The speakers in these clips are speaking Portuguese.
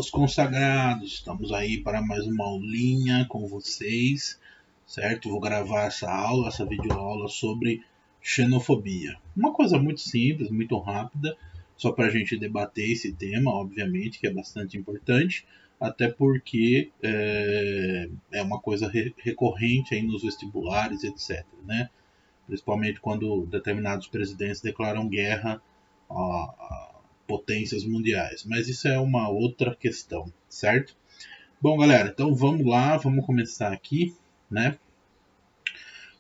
meus consagrados, estamos aí para mais uma aulinha com vocês, certo? Vou gravar essa aula, essa videoaula sobre xenofobia. Uma coisa muito simples, muito rápida, só para a gente debater esse tema, obviamente, que é bastante importante, até porque é uma coisa recorrente aí nos vestibulares, etc., né? Principalmente quando determinados presidentes declaram guerra a potências mundiais. Mas isso é uma outra questão, certo? Bom, galera, então vamos lá, vamos começar aqui, né?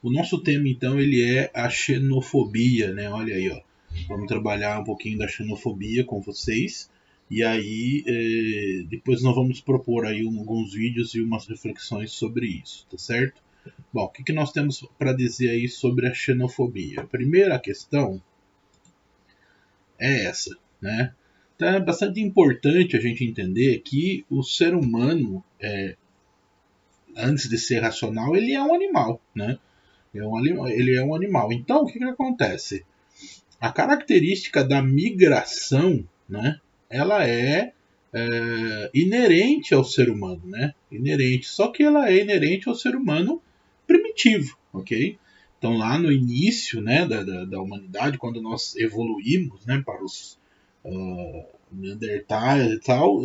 O nosso tema, então, ele é a xenofobia, né? Olha aí, ó. Vamos trabalhar um pouquinho da xenofobia com vocês. E aí, depois nós vamos propor aí alguns vídeos e umas reflexões sobre isso, tá certo? Bom, o que nós temos para dizer aí sobre a xenofobia? A primeira questão é essa, né? Então é bastante importante a gente entender que o ser humano, antes de ser racional, ele é um animal, né? Ele é um animal. Então, o que acontece? A característica da migração, né? Ela é inerente ao ser humano, né? Inerente. Só que ela é inerente ao ser humano primitivo, ok? Então, lá no início, né, da humanidade, quando nós evoluímos, né, para os Neandertais e tal,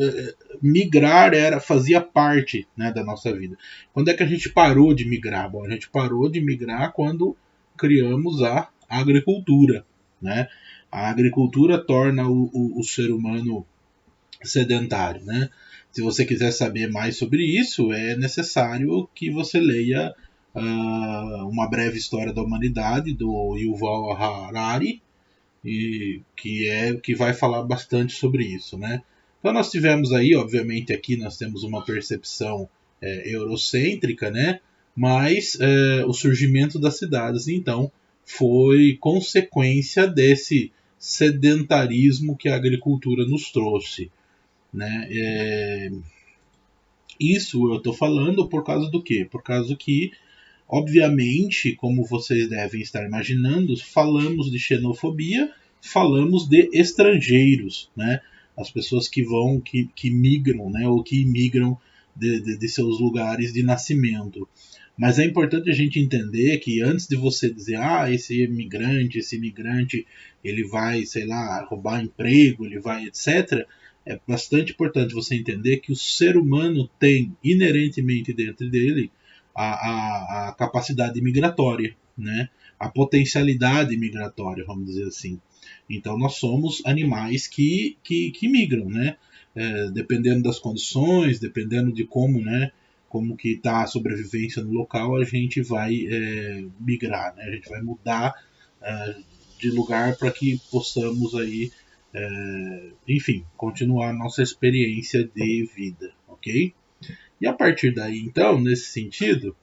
migrar fazia parte, né, da nossa vida. Quando é que a gente parou de migrar? Bom, a gente parou de migrar quando criamos a agricultura, né? A agricultura torna o ser humano sedentário, né? Se você quiser saber mais sobre isso, é necessário que você leia Uma Breve História da Humanidade, do Yuval Harari, que vai falar bastante sobre isso, né? Então nós tivemos aí, obviamente aqui nós temos uma percepção eurocêntrica, né? Mas o surgimento das cidades, então, foi consequência desse sedentarismo que a agricultura nos trouxe, né? Isso eu estou falando por causa do quê? Por causa que, obviamente, como vocês devem estar imaginando, falamos de xenofobia, falamos de estrangeiros, né? As pessoas que migram, né? Ou que imigram de seus lugares de nascimento. Mas é importante a gente entender que antes de você dizer, esse imigrante, ele vai, sei lá, roubar emprego, ele vai, etc., é bastante importante você entender que o ser humano tem inerentemente dentro dele a capacidade migratória, né? A potencialidade migratória, vamos dizer assim. Então nós somos animais que migram, né? Dependendo das condições, dependendo de como, né? Como que está a sobrevivência no local, a gente vai migrar, né? A gente vai mudar de lugar para que possamos aí, enfim, continuar a nossa experiência de vida, ok? E a partir daí, então, nesse sentido,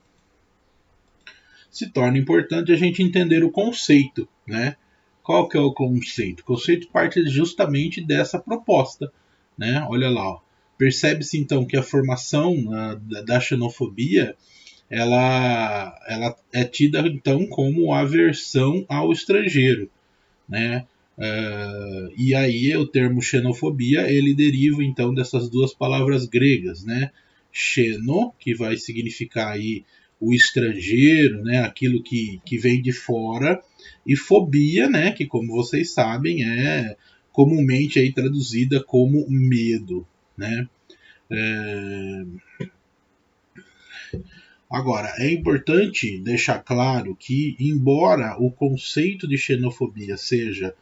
se torna importante a gente entender o conceito, né? Qual que é o conceito? O conceito parte justamente dessa proposta, né? Olha lá, ó. Percebe-se então que a formação da xenofobia ela é tida então como aversão ao estrangeiro, né? E aí o termo xenofobia ele deriva então dessas duas palavras gregas, né? Xeno, que vai significar aí o estrangeiro, né? Aquilo que vem de fora, e fobia, né? Que como vocês sabem é comumente aí traduzida como medo, né? Agora, é importante deixar claro que, embora o conceito de xenofobia seja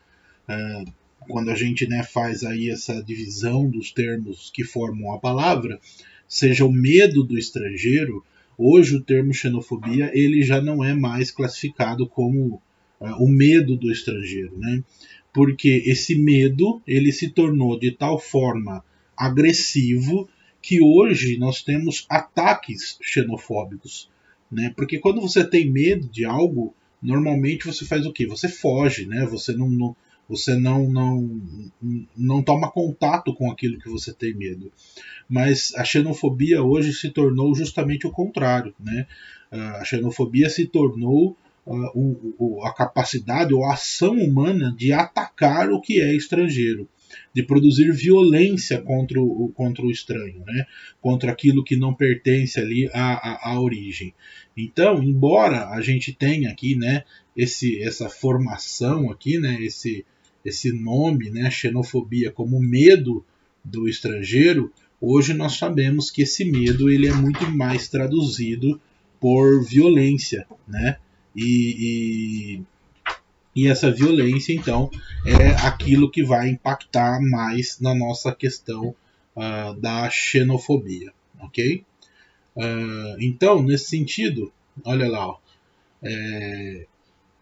quando a gente, né, faz aí essa divisão dos termos que formam a palavra, seja o medo do estrangeiro, hoje o termo xenofobia ele já não é mais classificado como o medo do estrangeiro, né? Porque esse medo ele se tornou de tal forma agressivo que hoje nós temos ataques xenofóbicos, né? Porque quando você tem medo de algo, normalmente você faz o quê? Você foge, né? Você não toma contato com aquilo que você tem medo. Mas a xenofobia hoje se tornou justamente o contrário, né? A xenofobia se tornou a capacidade ou a ação humana de atacar o que é estrangeiro. de produzir violência contra o estranho, né? Contra aquilo que não pertence ali à origem. Então, embora a gente tenha aqui, né, essa formação aqui, né, esse nome, né, xenofobia, como medo do estrangeiro, hoje nós sabemos que esse medo ele é muito mais traduzido por violência, né? E essa violência, então, é aquilo que vai impactar mais na nossa questão da xenofobia, ok? Então, nesse sentido, olha lá, ó,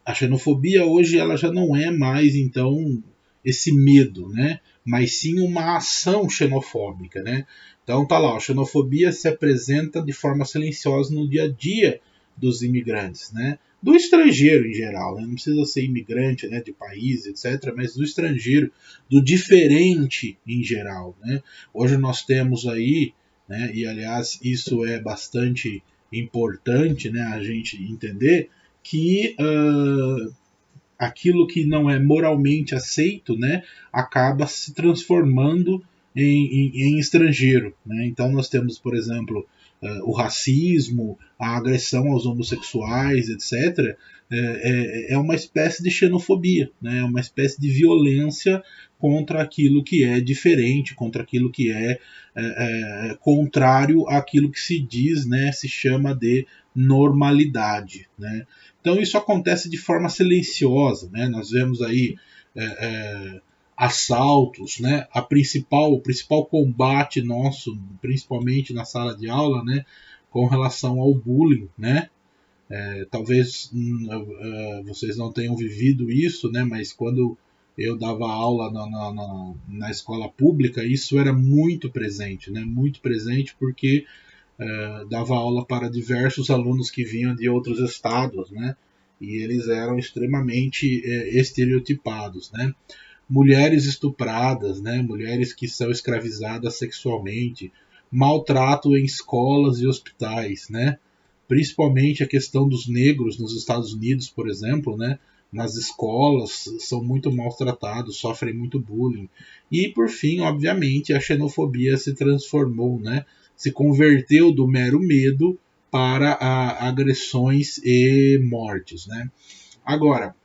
a xenofobia hoje ela já não é mais, então, esse medo, né? Mas sim uma ação xenofóbica, né? Então tá lá, a xenofobia se apresenta de forma silenciosa no dia a dia dos imigrantes, né? Do estrangeiro em geral, né? Não precisa ser imigrante, né, de país, etc., mas do estrangeiro, do diferente em geral, né? Hoje nós temos aí, né, e aliás isso é bastante importante, né, a gente entender que aquilo que não é moralmente aceito, né, acaba se transformando em estrangeiro, né? Então nós temos, por exemplo, o racismo, a agressão aos homossexuais, etc. É uma espécie de xenofobia, né? É uma espécie de violência contra aquilo que é diferente, contra aquilo que contrário àquilo que se diz, né, se chama de normalidade, né? Então isso acontece de forma silenciosa, né? Nós vemos aí assaltos, né? O principal combate nosso, principalmente na sala de aula, né, com relação ao bullying, né? Talvez vocês não tenham vivido isso, né? Mas quando eu dava aula na escola pública, isso era muito presente, né? Muito presente porque dava aula para diversos alunos que vinham de outros estados, né? E eles eram extremamente estereotipados, né? Mulheres estupradas, né? Mulheres que são escravizadas sexualmente, maltrato em escolas e hospitais, né? Principalmente a questão dos negros nos Estados Unidos, por exemplo, né? Nas escolas são muito maltratados, sofrem muito bullying. E por fim, obviamente, a xenofobia se transformou, né? Se converteu do mero medo para agressões e mortes, né? Agora,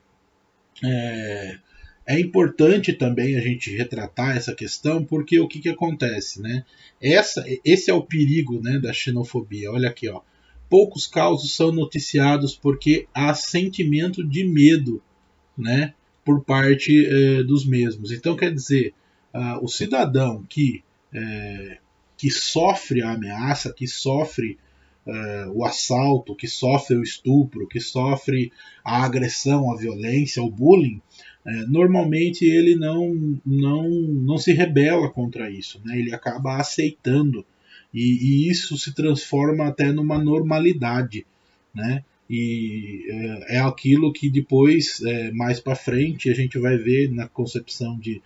é importante também a gente retratar essa questão, porque o que acontece, né? Esse é o perigo, né, da xenofobia. Olha aqui, ó. Poucos casos são noticiados porque há sentimento de medo, né, por parte dos mesmos. Então, quer dizer, o cidadão que sofre a ameaça, que sofre o assalto, que sofre o estupro, que sofre a agressão, a violência, o bullying, normalmente ele não se rebela contra isso, né? Ele acaba aceitando e isso se transforma até numa normalidade, né? E é aquilo que depois, mais para frente, a gente vai ver na concepção de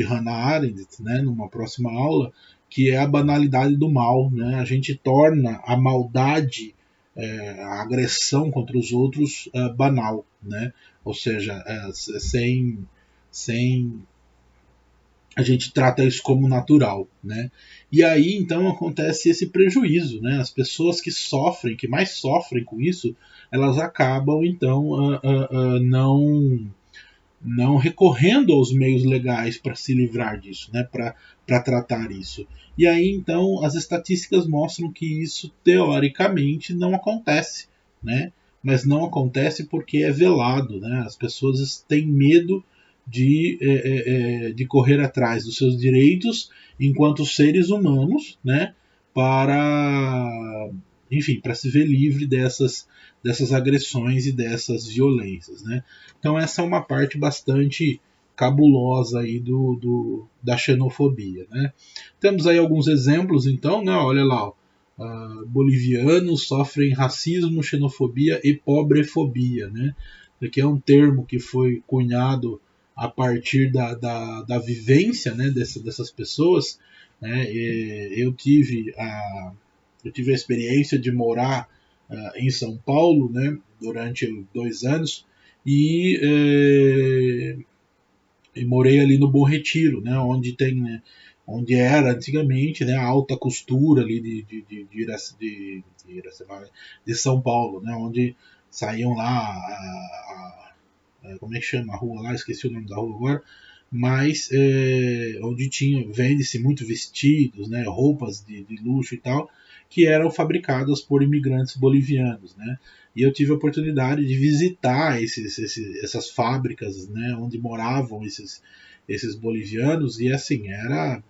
Hannah Arendt, né, numa próxima aula, que é a banalidade do mal, né? A gente torna a maldade, a agressão contra os outros banal, né? Ou seja, sem a gente trata isso como natural, né? E aí então acontece esse prejuízo, né? As pessoas que sofrem, que mais sofrem com isso, elas acabam então não recorrendo aos meios legais para se livrar disso, né? Para tratar isso. E aí então as estatísticas mostram que isso teoricamente não acontece, né? Mas não acontece porque é velado, né? As pessoas têm medo de correr atrás dos seus direitos enquanto seres humanos, né? Para, enfim, para se ver livre dessas agressões e dessas violências, né? Então essa é uma parte bastante cabulosa aí da xenofobia, né? Temos aí alguns exemplos, então, né? Olha lá, bolivianos sofrem racismo, xenofobia e pobrefobia, né? Isso aqui é um termo que foi cunhado a partir da vivência, né, dessas pessoas, né? Eu tive a experiência de morar em São Paulo, né, durante 2 anos, e e morei ali no Bom Retiro, né, onde tem, né, onde era antigamente, né, a alta costura ali de São Paulo, né, onde saíam lá como é que chama a rua lá, esqueci o nome da rua agora, mas onde tinha, vende-se muito vestidos, né, roupas de luxo e tal, que eram fabricadas por imigrantes bolivianos, né, e eu tive a oportunidade de visitar essas fábricas, né, onde moravam esses bolivianos, e assim, era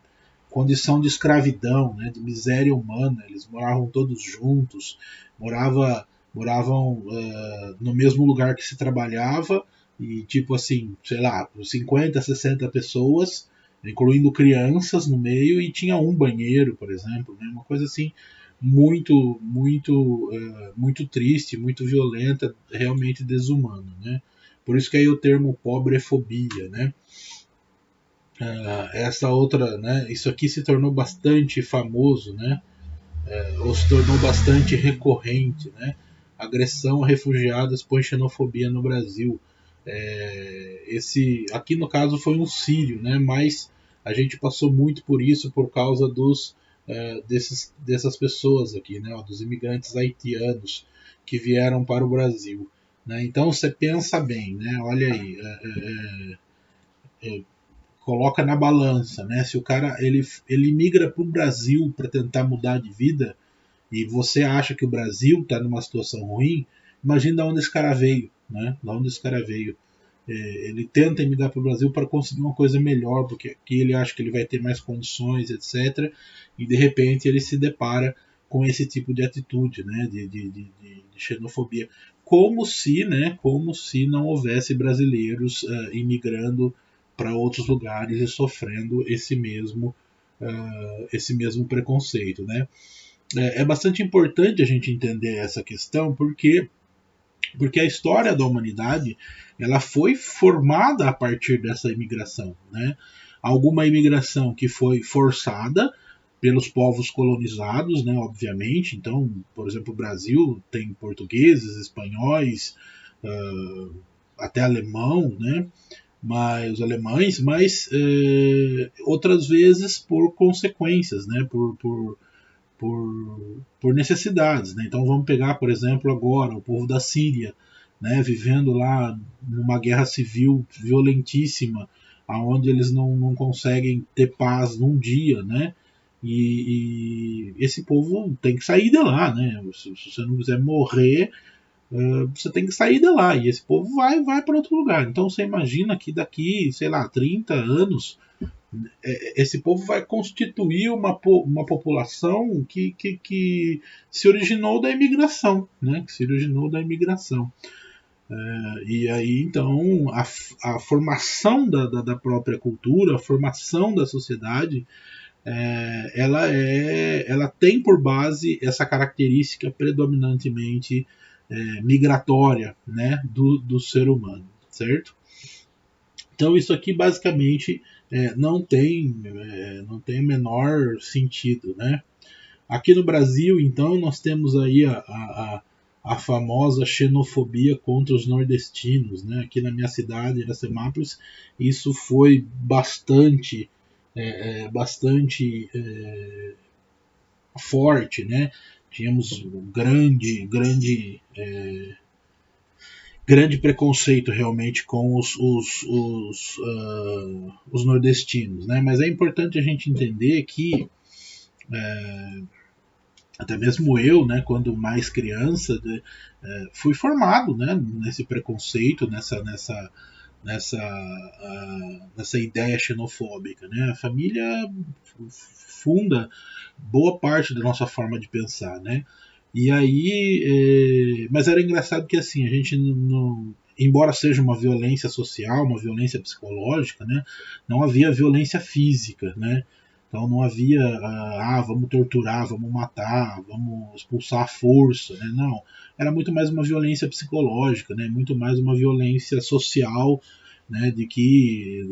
condição de escravidão, né, de miséria humana, eles moravam todos juntos, moravam no mesmo lugar que se trabalhava, e tipo assim, sei lá, 50, 60 pessoas, incluindo crianças no meio, e tinha um banheiro, por exemplo, né, uma coisa assim muito triste, muito violenta, realmente desumana, né? Por isso que aí o termo pobrefobia, né? Essa outra, né? Isso aqui se tornou bastante famoso, né? Ou se tornou bastante recorrente, né? Agressão a refugiados põe xenofobia no Brasil. Esse aqui no caso foi um sírio, né? Mas a gente passou muito por isso por causa dessas pessoas aqui, né? Dos imigrantes haitianos que vieram para o Brasil, né? Então você pensa bem, né? Olha aí, coloca na balança, né? Se o cara ele migra para o Brasil para tentar mudar de vida e você acha que o Brasil está numa situação ruim, imagina de onde esse cara veio, né? De onde esse cara veio. Ele tenta emigrar para o Brasil para conseguir uma coisa melhor, porque aqui ele acha que ele vai ter mais condições, etc. E de repente ele se depara com esse tipo de atitude, né? De xenofobia, como se não houvesse brasileiros imigrando para outros lugares e sofrendo esse mesmo preconceito, né? É bastante importante a gente entender essa questão porque a história da humanidade ela foi formada a partir dessa imigração, né? Alguma imigração que foi forçada pelos povos colonizados, né? Obviamente, então, por exemplo, o Brasil tem portugueses, espanhóis, até alemão, né? Mas os alemães, mas outras vezes por consequências, né? Por necessidades. Né? Então vamos pegar, por exemplo, agora o povo da Síria, né, vivendo lá numa guerra civil violentíssima, aonde eles não conseguem ter paz num dia, né? E esse povo tem que sair de lá, né? Se você não quiser morrer, você tem que sair de lá. E esse povo vai para outro lugar. Então você imagina que daqui, sei lá, 30 anos, esse povo vai constituir uma população que se originou da imigração, né? Que se originou da imigração. E aí, então, a formação da própria cultura, a formação da sociedade, ela tem por base essa característica predominantemente migratória, né, do ser humano, certo? Então isso aqui basicamente não tem o menor sentido, né? Aqui no Brasil, então, nós temos aí a famosa xenofobia contra os nordestinos, né? Aqui na minha cidade, Iracemápolis, isso foi bastante forte, né? Tínhamos um grande preconceito realmente com os nordestinos, né? Mas é importante a gente entender que até mesmo eu, né, quando mais criança, fui formado, né, nesse preconceito, nessa ideia xenofóbica, né? A família funda boa parte da nossa forma de pensar, né? E aí, mas era engraçado que assim a gente não, embora seja uma violência social, uma violência psicológica, né? Não havia violência física, né? Então não havia, vamos torturar, vamos matar, vamos expulsar à força, né? Não, era muito mais uma violência psicológica, né? Muito mais uma violência social, né? De que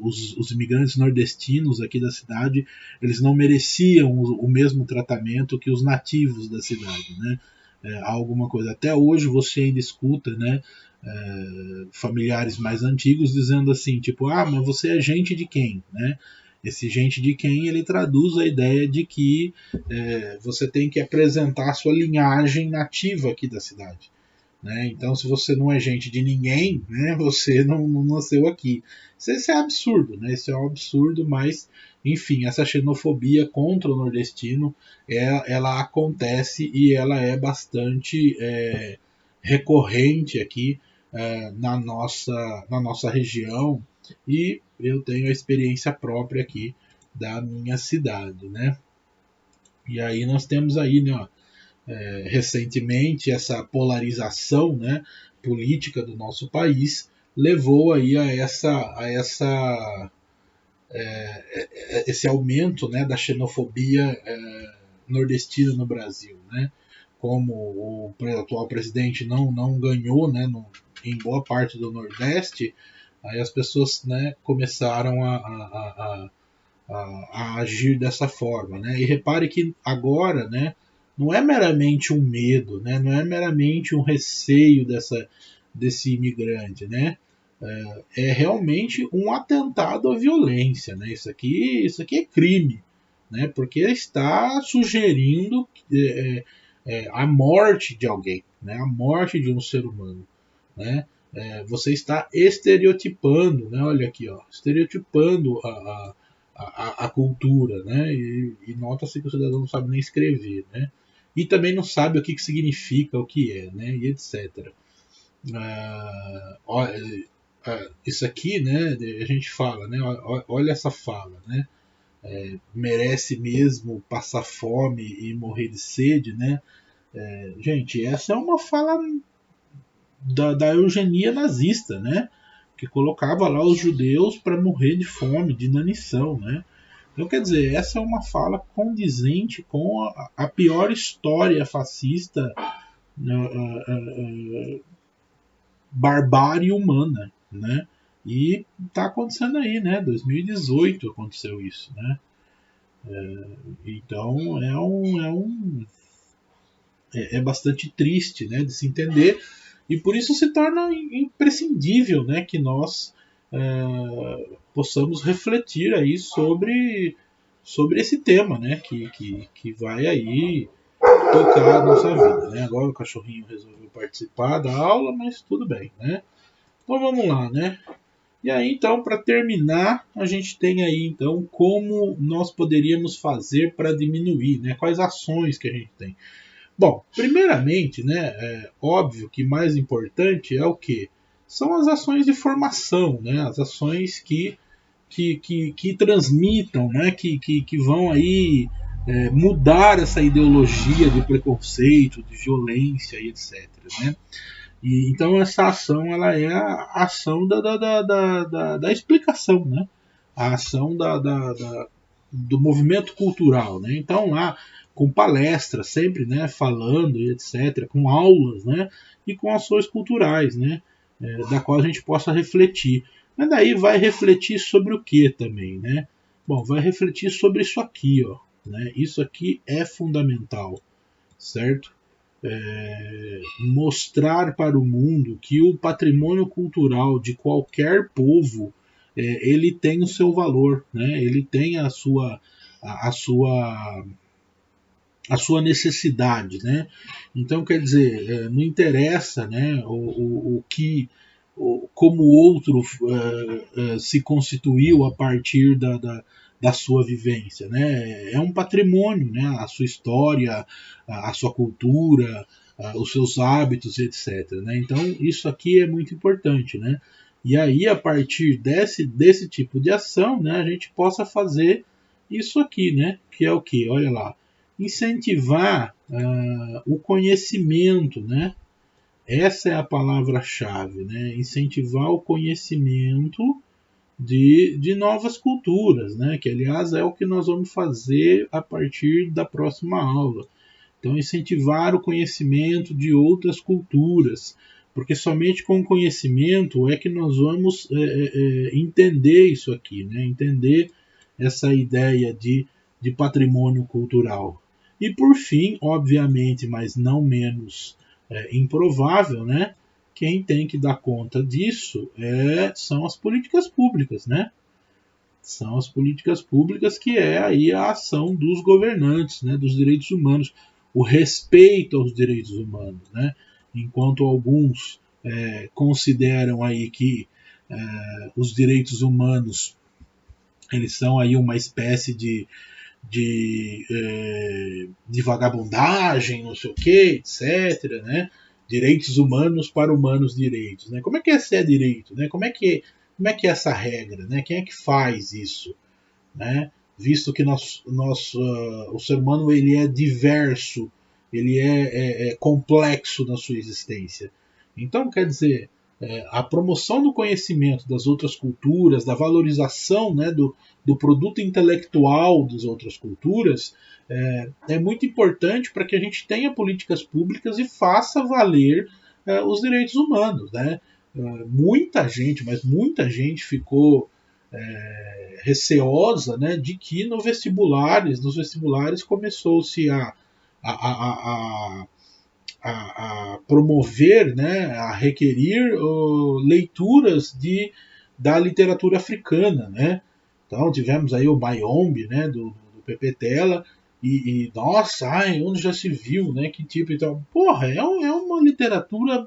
os imigrantes nordestinos aqui da cidade, eles não mereciam o mesmo tratamento que os nativos da cidade, né? Alguma coisa. Até hoje você ainda escuta, né? familiares mais antigos, dizendo assim, tipo, mas você é gente de quem, né? Esse gente de quem, ele traduz a ideia de que você tem que apresentar a sua linhagem nativa aqui da cidade. Né? Então, se você não é gente de ninguém, né, você não nasceu aqui. Isso é absurdo, né? Isso é um absurdo, mas, enfim, essa xenofobia contra o nordestino, ela acontece e ela é bastante recorrente aqui na nossa região, e eu tenho a experiência própria aqui da minha cidade, né? E aí nós temos aí, né, ó, recentemente essa polarização, né, política do nosso país levou aí a esse aumento, né, da xenofobia nordestina no Brasil, né? Como o atual presidente não ganhou, né, em boa parte do Nordeste, aí as pessoas, né, começaram a agir dessa forma, né? E repare que agora, né, não é meramente um medo, né? Não é meramente um receio desse imigrante, né? É realmente um atentado à violência, né? Isso aqui é crime, né? Porque está sugerindo a morte de alguém, né? A morte de um ser humano, né? Você está estereotipando, né? Olha aqui, ó, estereotipando a cultura, né? E nota-se que o cidadão não sabe nem escrever, né? E também não sabe o que significa, o que é, né? E etc. Isso aqui, né? A gente fala, né? Olha essa fala, né? Merece mesmo passar fome e morrer de sede, né? Gente, essa é uma fala da eugenia nazista, né? Que colocava lá os judeus para morrer de fome, de inanição, né? Então, quer dizer, essa é uma fala condizente com a pior história fascista, barbárie humana, né? E está acontecendo aí, né? 2018 aconteceu isso, né? Então é bastante triste, né, de se entender, e por isso se torna imprescindível, né, que nós possamos refletir aí sobre esse tema, né, que vai aí tocar a nossa vida, né? Agora o cachorrinho resolveu participar da aula, mas tudo bem, né? Então vamos lá, né? E aí, então, para terminar, a gente tem aí, então, como nós poderíamos fazer para diminuir, né? Quais ações que a gente tem. Bom, primeiramente, né, é óbvio que mais importante é o que? São as ações de formação, né? As ações que transmitam, né? Que vão aí mudar essa ideologia de preconceito, de violência e etc. Né? E, então essa ação ela é a ação da explicação, né? A ação do movimento cultural, né? Então lá com palestras sempre, né, falando e etc, com aulas, né, e com ações culturais, né, da qual a gente possa refletir. Mas daí vai refletir sobre o que também, né? Bom, vai refletir sobre isso aqui, ó, né? Isso aqui é fundamental, certo? Mostrar para o mundo que o patrimônio cultural de qualquer povo ele tem o seu valor, né? Ele tem a sua necessidade, né? Então quer dizer, não interessa, né? O que como o outro se constituiu a partir da sua vivência, né? É um patrimônio, né? A sua história, a sua cultura, os seus hábitos, etc. Né? Então isso aqui é muito importante, né? E aí a partir desse tipo de ação, né? A gente possa fazer isso aqui, né? Que é o que? Olha lá, incentivar o conhecimento, né? Essa é a palavra-chave, né? Incentivar o conhecimento de novas culturas, né? Que aliás é o que nós vamos fazer a partir da próxima aula. Então, incentivar o conhecimento de outras culturas, porque somente com o conhecimento é que nós vamos entender isso aqui, né? Entender essa ideia de patrimônio cultural. E por fim, obviamente, mas não menos improvável, né? quem tem que dar conta disso são as políticas públicas, né? São as políticas públicas, que é aí a ação dos governantes, né, dos direitos humanos, o respeito aos direitos humanos, né? Enquanto alguns consideram aí que os direitos humanos eles são aí uma espécie de vagabundagem, não sei o que, etc., né? Direitos humanos para humanos direitos, né? Como é que é direito, né? Como é que é essa regra, né? Quem é que faz isso, né? Visto que o ser humano ele é diverso, ele é complexo na sua existência. Então, quer dizer, a promoção do conhecimento das outras culturas, da valorização, né, do produto intelectual das outras culturas, é muito importante para que a gente tenha políticas públicas e faça valer os direitos humanos, né? Muita gente, mas muita gente ficou receosa, né, de que nos vestibulares começou-se a, a promover, né, a requerir leituras da literatura africana, né? Então tivemos aí o Mayombe, né, do Pepe Tela, e nossa, onde já se viu, né, que tipo, então, porra, é uma literatura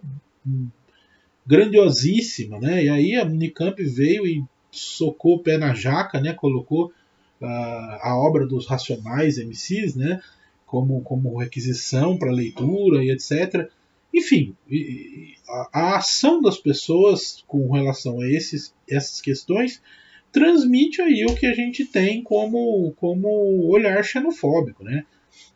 grandiosíssima, né? E aí a Unicamp veio e socou o pé na jaca, né? Colocou a obra dos Racionais MCs, né? Como requisição para leitura e etc. Enfim, a ação das pessoas com relação a essas questões transmite aí o que a gente tem como olhar xenofóbico, né?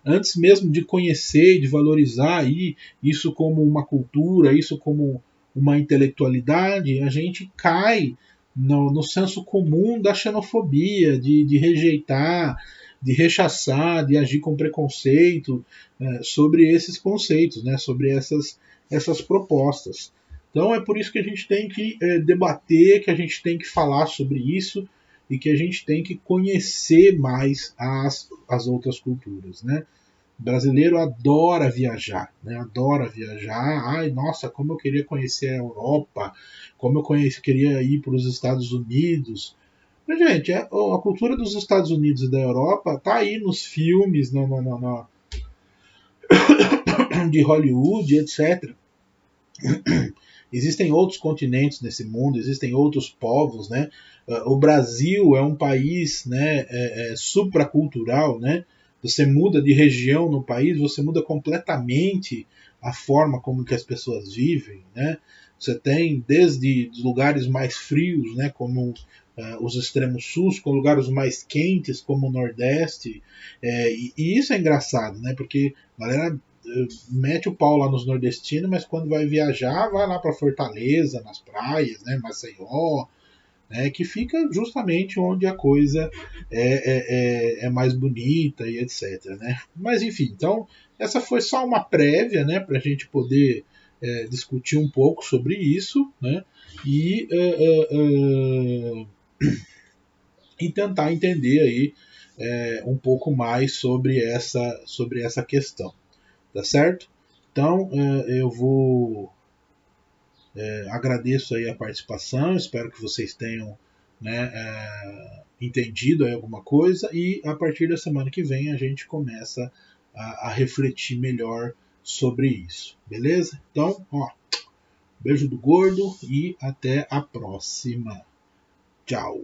Antes mesmo de conhecer e de valorizar aí isso como uma cultura, isso como uma intelectualidade, a gente cai no senso comum da xenofobia, de rejeitar, de rechaçar, de agir com preconceito sobre esses conceitos, né, sobre essas propostas. Então é por isso que a gente tem que debater, que a gente tem que falar sobre isso e que a gente tem que conhecer mais as outras culturas, né? O brasileiro adora viajar, né? Adora viajar. Ai, nossa, como eu queria conhecer a Europa, como eu queria ir para os Estados Unidos. Mas, gente, a cultura dos Estados Unidos e da Europa tá aí nos filmes, de Hollywood, etc. Existem outros continentes nesse mundo, existem outros povos, né? O Brasil é um país, né, supracultural, né? Você muda de região no país, você muda completamente a forma como que as pessoas vivem, né? Você tem desde lugares mais frios, né, como os extremos sul, com lugares mais quentes, como o Nordeste, e isso é engraçado, né? Porque a galera mete o pau lá nos nordestinos, mas quando vai viajar, vai lá para Fortaleza, nas praias, né, Maceió, né, que fica justamente onde a coisa é mais bonita e etc. Né? Mas enfim, então essa foi só uma prévia, né, para a gente poder discutir um pouco sobre isso, né, e, e tentar entender aí um pouco mais sobre essa questão. Tá certo? Então eu vou agradeço aí a participação, espero que vocês tenham, né, entendido aí alguma coisa e a partir da semana que vem a gente começa a refletir melhor sobre isso, beleza? Então, ó, beijo do gordo e até a próxima. Tchau.